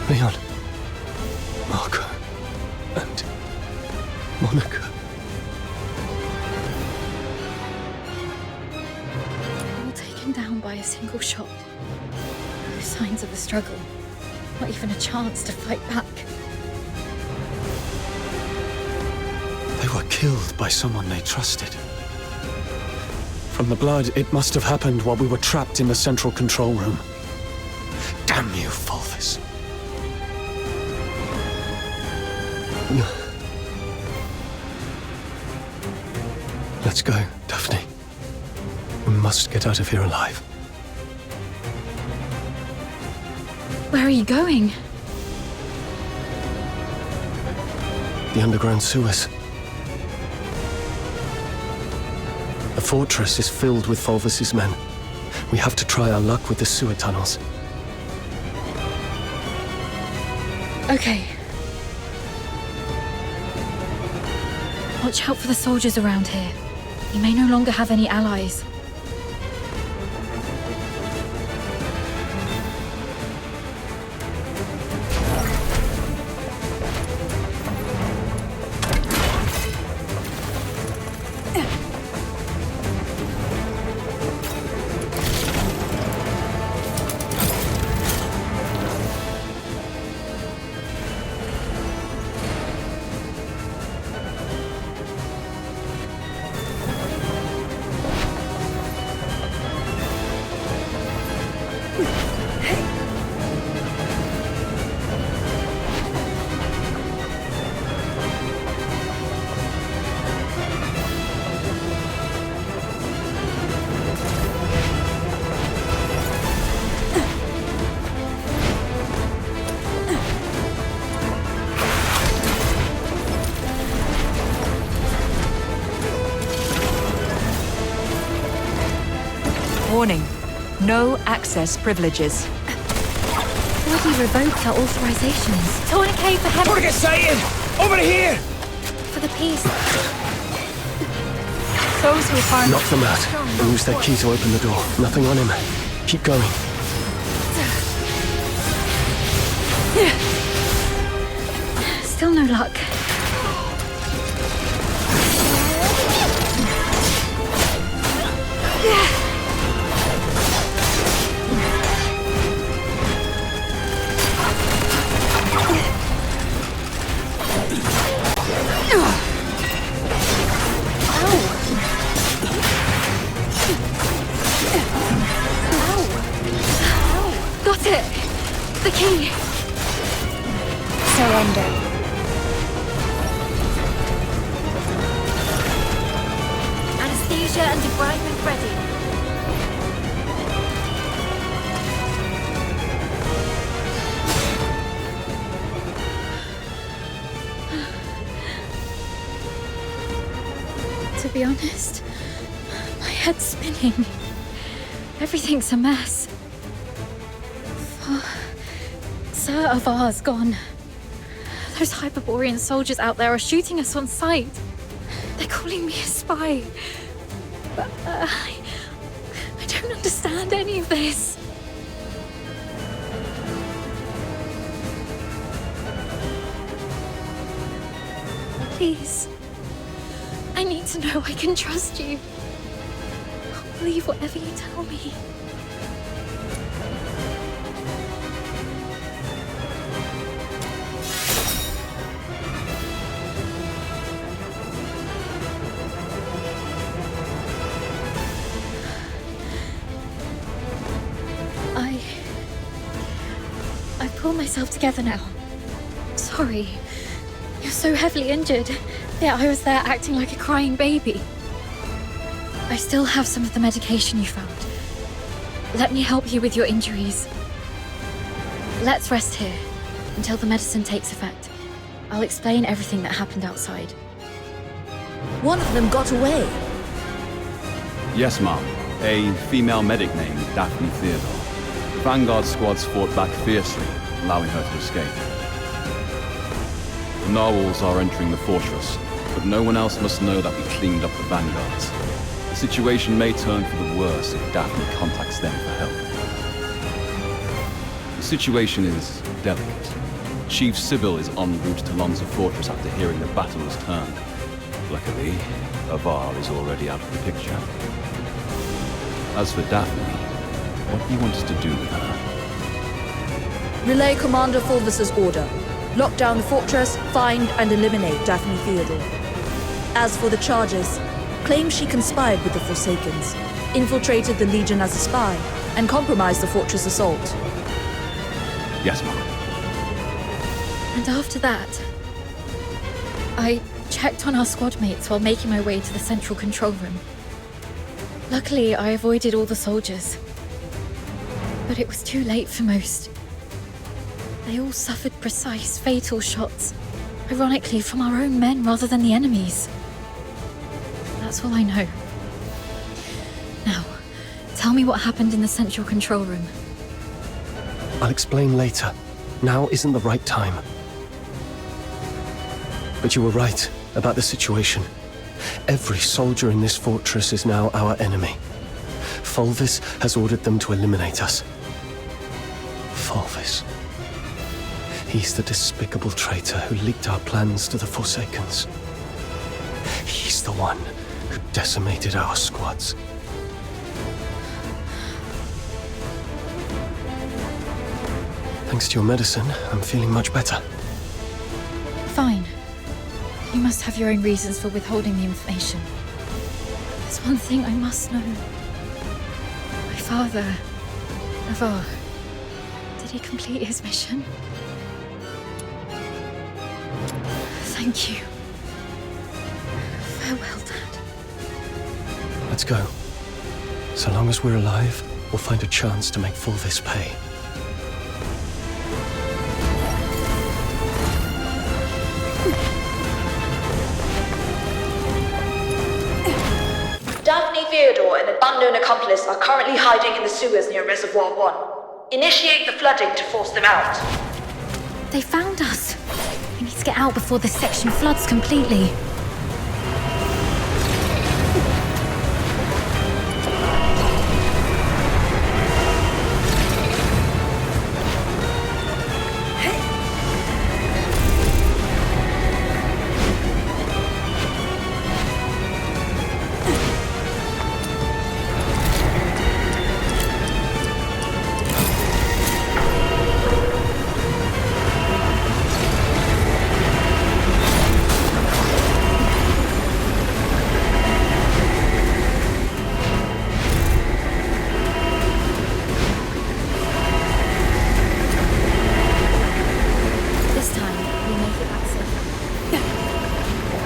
Leon, Marco, and Monica. All taken down by a single shot. No signs of a struggle. Not even a chance to fight back. They were killed by someone they trusted. From the blood, it must have happened while we were trapped in the central control room. Damn you, Fulvis. Let's go, Daphne. We must get out of here alive. Where are you going? The underground sewers. The fortress is filled with Fulvis's men. We have to try our luck with the sewer tunnels. Okay. Watch out for the soldiers around here. We may no longer have any allies. Warning. No access privileges. Bloody revoked our authorizations. Tourniquet for heaven. Tourniquet sighted! Over here! For the peace. Those who harm... Knock them out and use their key to open the door. Nothing on him. Keep going. Still no luck. Got it! The key! Surrender. Anesthesia and debridement ready. To be honest, my head's spinning. Everything's a mess. Sir of ours gone. Those Hyperborean soldiers out there are shooting us on sight. They're calling me a spy. But I don't understand any of this. Please. I need to know I can trust you. I'll believe whatever you tell me. I pull myself together now. Sorry. You're so heavily injured. Yeah, I was there acting like a crying baby. I still have some of the medication you found. Let me help you with your injuries. Let's rest here until the medicine takes effect. I'll explain everything that happened outside. One of them got away. Yes, ma'am. A female medic named Daphne Theodore. The Vanguard squads fought back fiercely, allowing her to escape. The narwhals are entering the fortress, but no one else must know that we cleaned up the Vanguards. The situation may turn for the worse if Daphne contacts them for help. The situation is delicate. Chief Sybil is en route to Lonza Fortress after hearing the battle has turned. Luckily, Avar is already out of the picture. As for Daphne, what do you want us to do with her? Relay Commander Fulvis's order. Lock down the fortress, find and eliminate Daphne Theodore. As for the charges, claim she conspired with the Forsakens, infiltrated the Legion as a spy, and compromised the fortress assault. Yes, Mom. And after that, I checked on our squad mates while making my way to the central control room. Luckily, I avoided all the soldiers. But it was too late for most. They all suffered precise, fatal shots. Ironically, from our own men rather than the enemy's. That's all I know. Now, tell me what happened in the central control room. I'll explain later. Now isn't the right time. But you were right about the situation. Every soldier in this fortress is now our enemy. Fulvis has ordered them to eliminate us. Fulvis. He's the despicable traitor who leaked our plans to the Forsakens. He's the one who decimated our squads. Thanks to your medicine, I'm feeling much better. Fine. You must have your own reasons for withholding the information. There's one thing I must know. My father, Avar, did he complete his mission? Thank you. Farewell, Dad. Let's go. So long as we're alive, we'll find a chance to make Fulvis pay. Daphne Theodore and an unknown accomplice are currently hiding in the sewers near Reservoir 1. Initiate the flooding to force them out. They found us. We need to get out before this section floods completely.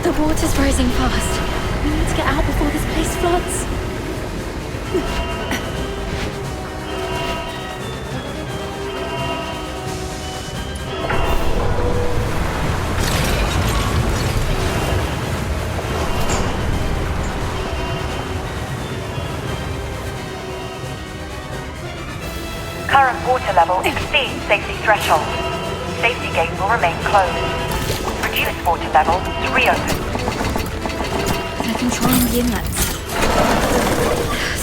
The water's rising fast. We need to get out before this place floods. Current water level exceeds safety threshold. Safety gate will remain closed. Reduce water level to reopen. They're controlling the inlets.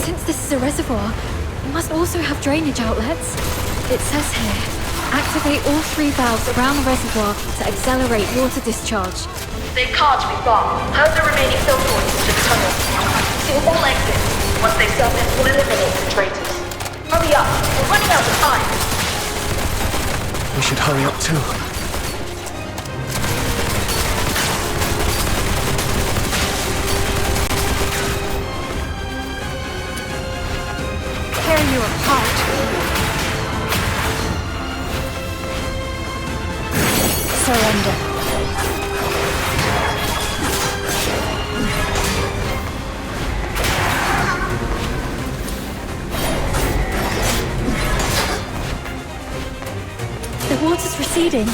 Since this is a reservoir, we must also have drainage outlets. It says here, activate all 3 valves around the reservoir to accelerate water discharge. They can't be far. Herd the remaining fill points into the tunnel. Seal all exits. Once they surface, we'll eliminate the traitors. Hurry up! We're running out of time! We should hurry up too. Tear you apart. Surrender. The water's receding.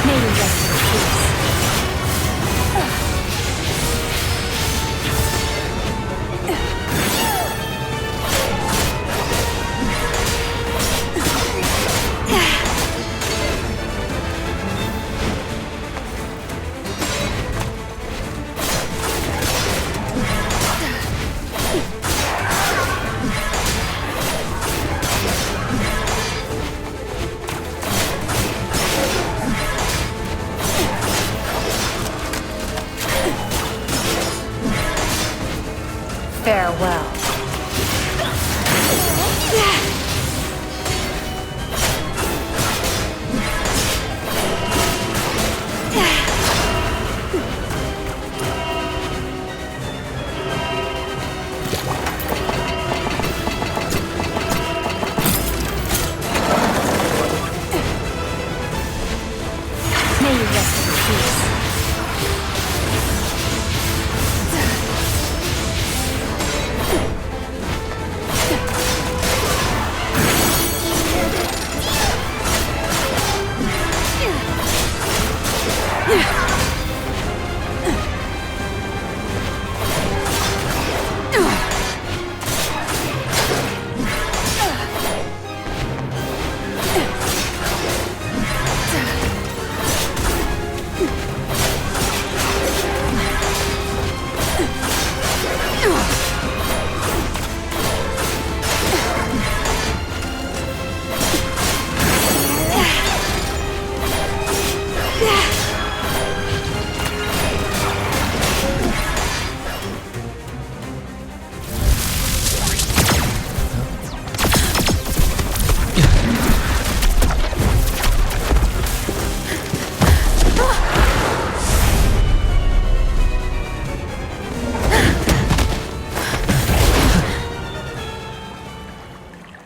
May we rest in peace. Farewell. May you rest in peace.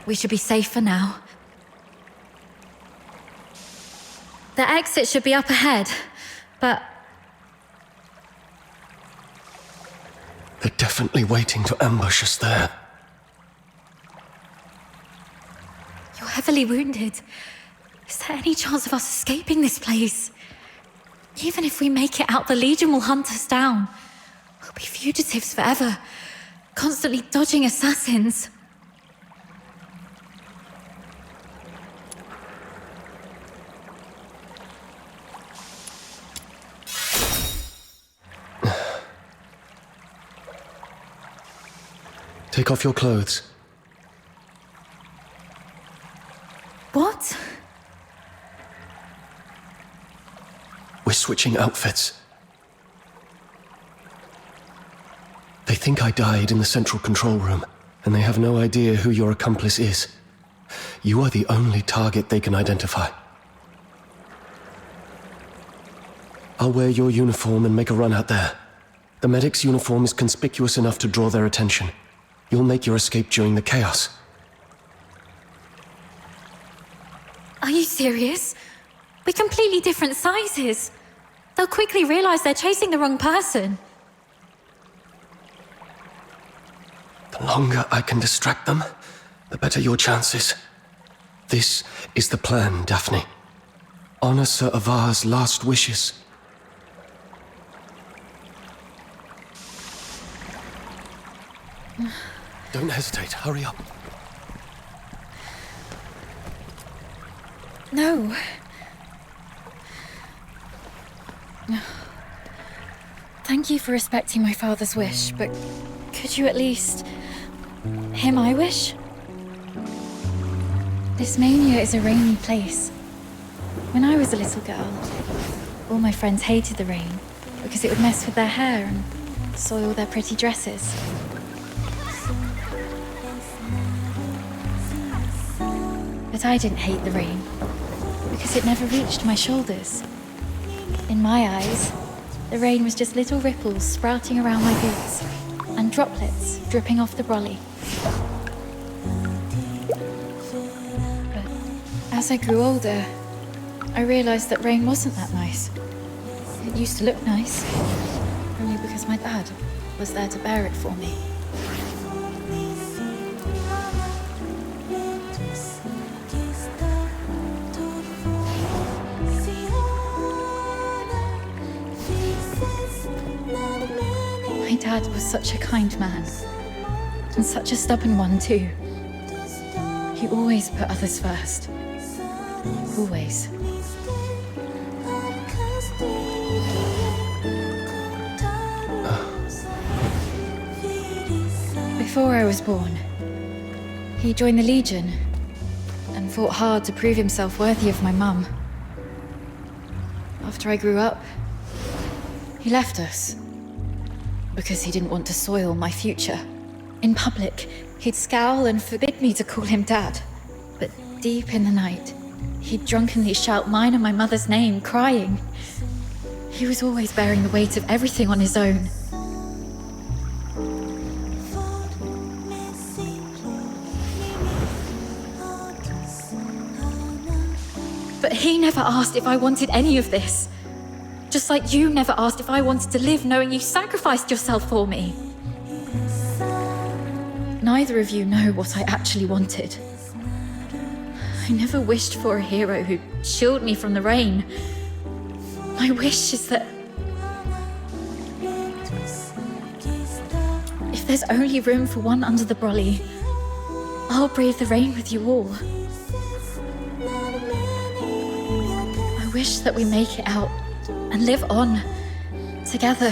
We should be safer now. The exit should be up ahead, but They're definitely waiting to ambush us there. you're heavily wounded. Is there any chance of us escaping this place? Even if we make it out, the Legion will hunt us down. We'll be fugitives forever, constantly dodging assassins. Take off your clothes. What? We're switching outfits. They think I died in the central control room, and they have no idea who your accomplice is. You are the only target they can identify. I'll wear your uniform and make a run out there. The medic's uniform is conspicuous enough to draw their attention. You'll make your escape during the chaos. Are you serious? We're completely different sizes. They'll quickly realize they're chasing the wrong person. The longer I can distract them, the better your chances. This is the plan, Daphne. Honor Sir Avar's last wishes. Don't hesitate, hurry up. No. Thank you for respecting my father's wish, but could you at least hear my wish? This mania is a rainy place. When I was a little girl, all my friends hated the rain because it would mess with their hair and soil their pretty dresses. But I didn't hate the rain because it never reached my shoulders. In my eyes, the rain was just little ripples sprouting around my boots and droplets dripping off the brolly. But as I grew older, I realized that rain wasn't that nice. It used to look nice, only because my dad was there to bear it for me. My dad was such a kind man, and such a stubborn one too. He always put others first. Always. Before I was born, he joined the Legion and fought hard to prove himself worthy of my mum. After I grew up, he left us because he didn't want to soil my future. In public, he'd scowl and forbid me to call him Dad. But deep in the night, he'd drunkenly shout mine and my mother's name, crying. He was always bearing the weight of everything on his own. But he never asked if I wanted any of this. Just like you never asked if I wanted to live knowing you sacrificed yourself for me. Neither of you know what I actually wanted. I never wished for a hero who'd shield me from the rain. My wish is that if there's only room for one under the brolly, I'll brave the rain with you all. I wish that we make it out and live on together.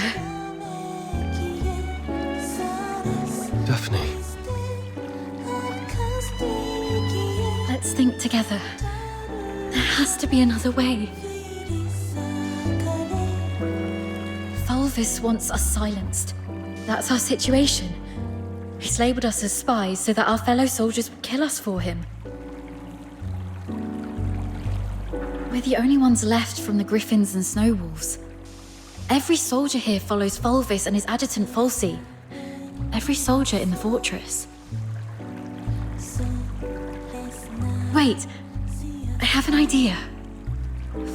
Daphne. Let's think together. There has to be another way. Fulvis wants us silenced. That's our situation. He's labeled us as spies so that our fellow soldiers would kill us for him. We're the only ones left from the Griffins and Snowwolves. Every soldier here follows Fulvis and his adjutant Falsey. Every soldier in the fortress. Wait, I have an idea.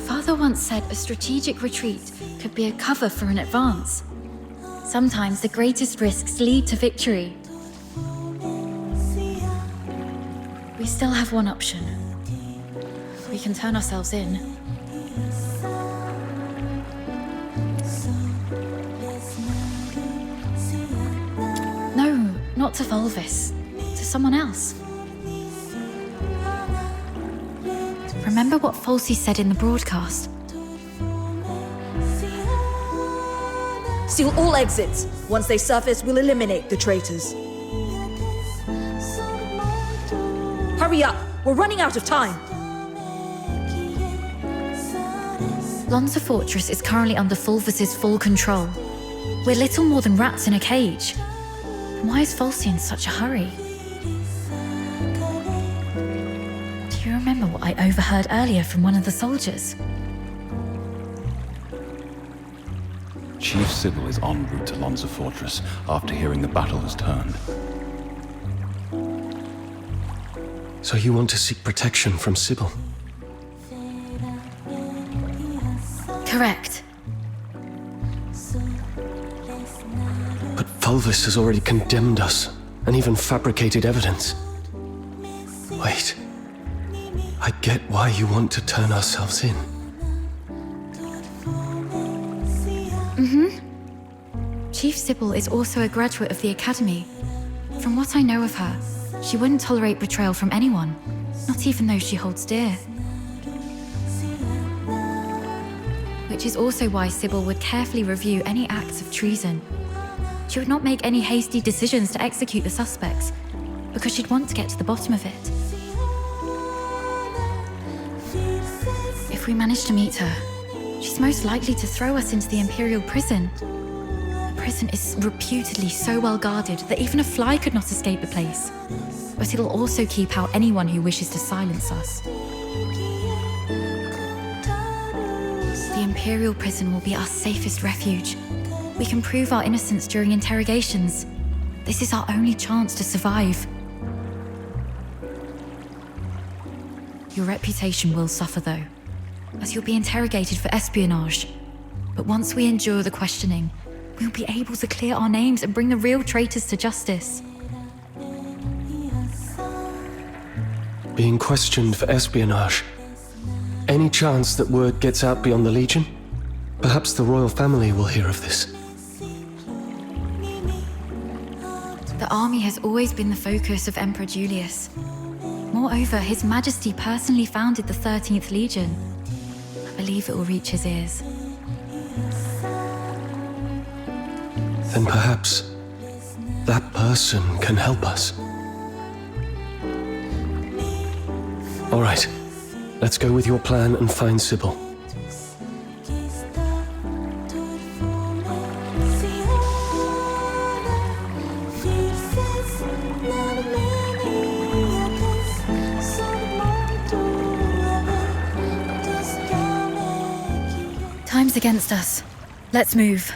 Father once said a strategic retreat could be a cover for an advance. Sometimes the greatest risks lead to victory. We still have one option. We can turn ourselves in. No, not to Fulvis. To someone else. Remember what Falsey said in the broadcast? Seal all exits. Once they surface, we'll eliminate the traitors. Hurry up! We're running out of time! Lonza Fortress is currently under Fulvis's full control. We're little more than rats in a cage. Why is Falsey in such a hurry? Do you remember what I overheard earlier from one of the soldiers? Chief Sybil is en route to Lonza Fortress after hearing the battle has turned. So you want to seek protection from Sybil? Correct. But Fulvis has already condemned us, and even fabricated evidence. Wait. I get why you want to turn ourselves in. Chief Sybil is also a graduate of the Academy. From what I know of her, she wouldn't tolerate betrayal from anyone, not even those she holds dear. Which is also why Sybil would carefully review any acts of treason. She would not make any hasty decisions to execute the suspects, because she'd want to get to the bottom of it. If we manage to meet her, she's most likely to throw us into the Imperial prison. The prison is reputedly so well guarded that even a fly could not escape the place. But it'll also keep out anyone who wishes to silence us. The Imperial prison will be our safest refuge. We can prove our innocence during interrogations. This is our only chance to survive. Your reputation will suffer, though, as you'll be interrogated for espionage. But once we endure the questioning, we'll be able to clear our names and bring the real traitors to justice. Being questioned for espionage. Any chance that word gets out beyond the Legion? Perhaps the royal family will hear of this. The army has always been the focus of Emperor Julius. Moreover, His Majesty personally founded the 13th Legion. I believe it will reach his ears. Then perhaps that person can help us. All right, let's go with your plan and find Sybil. is against us. Let's move.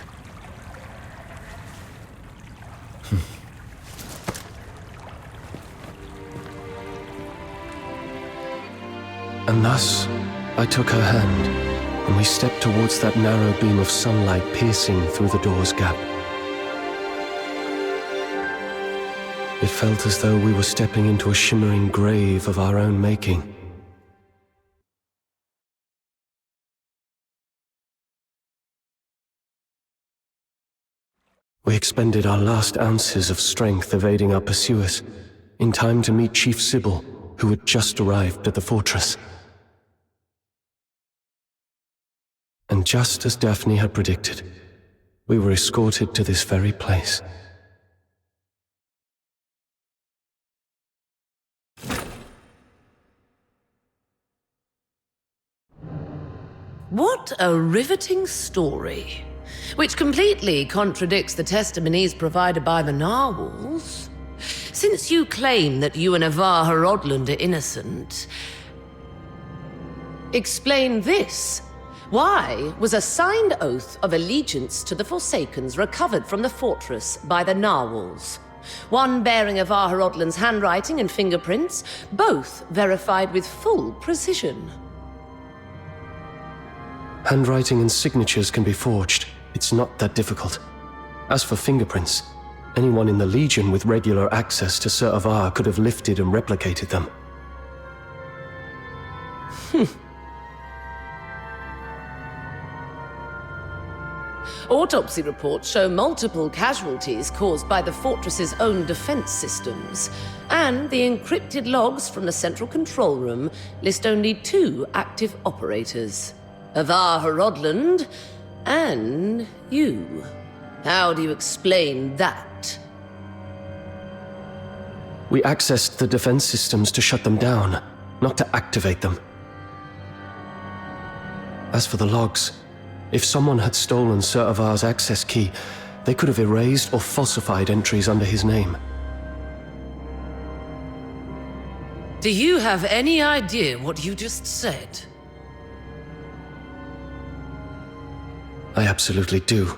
And thus, I took her hand, and we stepped towards that narrow beam of sunlight piercing through the door's gap. It felt as though we were stepping into a shimmering grave of our own making. We expended our last ounces of strength evading our pursuers, in time to meet Chief Sybil, who had just arrived at the fortress. And just as Daphne had predicted, we were escorted to this very place. What a riveting story, which completely contradicts the testimonies provided by the narwhals. Since you claim that you and Avar Horodland are innocent, explain this. Why was a signed oath of allegiance to the Forsakens recovered from the fortress by the narwhals? One bearing Avar Horodland's handwriting and fingerprints, both verified with full precision. Handwriting and signatures can be forged. It's not that difficult. As for fingerprints, anyone in the Legion with regular access to Sir Avar could have lifted and replicated them. Autopsy reports show multiple casualties caused by the fortress's own defense systems, and the encrypted logs from the central control room list only 2 active operators: Avar Horodland and you. How do you explain that? We accessed the defense systems to shut them down, not to activate them. As for the logs, if someone had stolen Sir Avar's access key, they could have erased or falsified entries under his name. Do you have any idea what you just said? I absolutely do.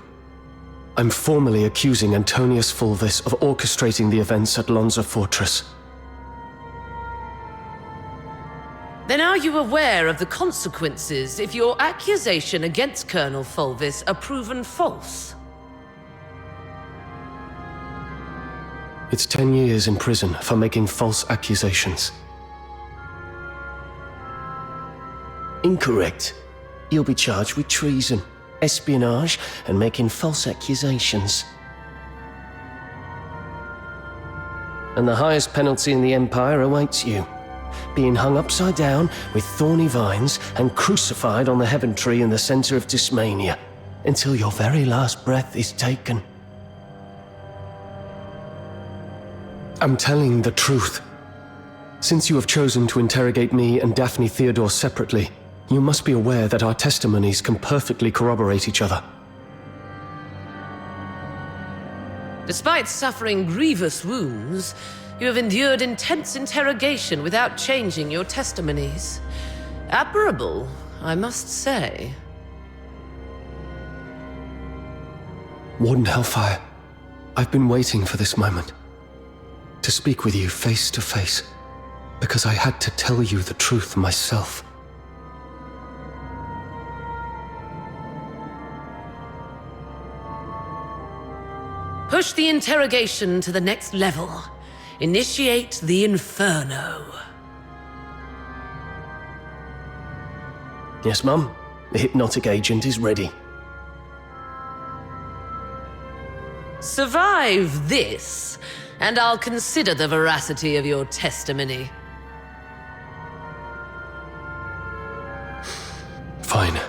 I'm formally accusing Antonius Fulvis of orchestrating the events at Lonza Fortress. Then are you aware of the consequences if your accusation against Colonel Fulvis are proven false? It's 10 years in prison for making false accusations. Incorrect. You'll be charged with treason, espionage, and making false accusations. And the highest penalty in the Empire awaits you. Being hung upside down with thorny vines and crucified on the heaven tree in the center of Dysmania until your very last breath is taken. I'm telling the truth. Since you have chosen to interrogate me and Daphne Theodore separately, you must be aware that our testimonies can perfectly corroborate each other. Despite suffering grievous wounds, you have endured intense interrogation without changing your testimonies. Admirable, I must say. Warden Hellfire, I've been waiting for this moment. To speak with you face to face, because I had to tell you the truth myself. Push the interrogation to the next level. Initiate the Inferno. Yes, Mum. The hypnotic agent is ready. Survive this, and I'll consider the veracity of your testimony. Fine.